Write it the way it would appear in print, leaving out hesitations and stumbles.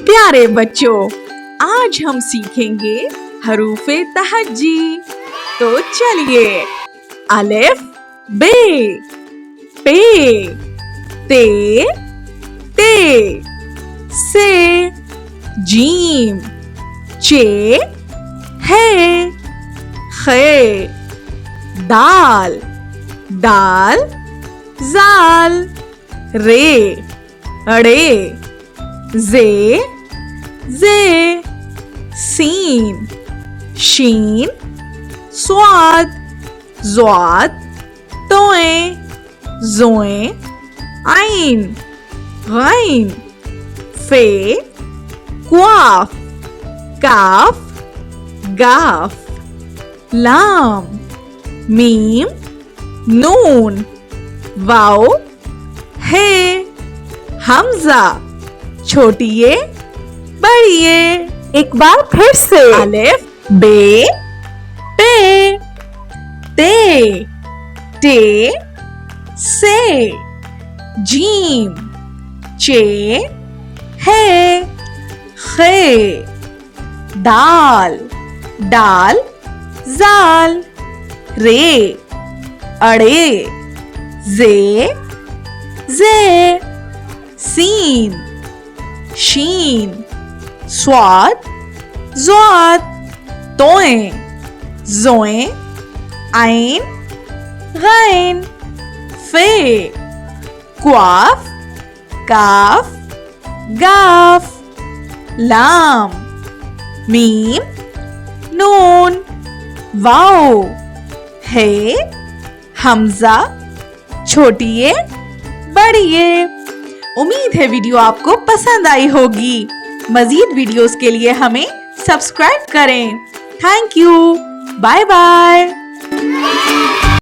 پیارے بچوں، آج ہم سیکھیں گے حروف تہجی۔ تو چلیے، الف بے، پے، تے، تے، سے، جیم، چے، ہے، خے، دال، دال، زال، رے، اڑے، زے، زے، سین، شین، صاد، ضاد، توئیں، زوئیں، عین، غین، فے، قاف، کاف، گاف، لام، میم، نون، واو، ہے، حمزہ، چھوٹیے بڑیے۔ ایک بار پھر سے، الف بے، پے، تے، ٹے، سے، جیم، چے، ہے، خے، دال، دال، زال، رے، اڑے، زے، زے، سین، شین، صاد، ضاد، توئیں، زوئیں، عین، غین، فے، قاف، کاف، گاف، لام، میم، نون، واو، ہے، حمزہ، چھوٹیے بڑیے۔ امید ہے ویڈیو آپ کو پسند آئی ہوگی۔ مزید ویڈیوز کے لیے ہمیں سبسکرائب کریں۔ Thank you, bye bye.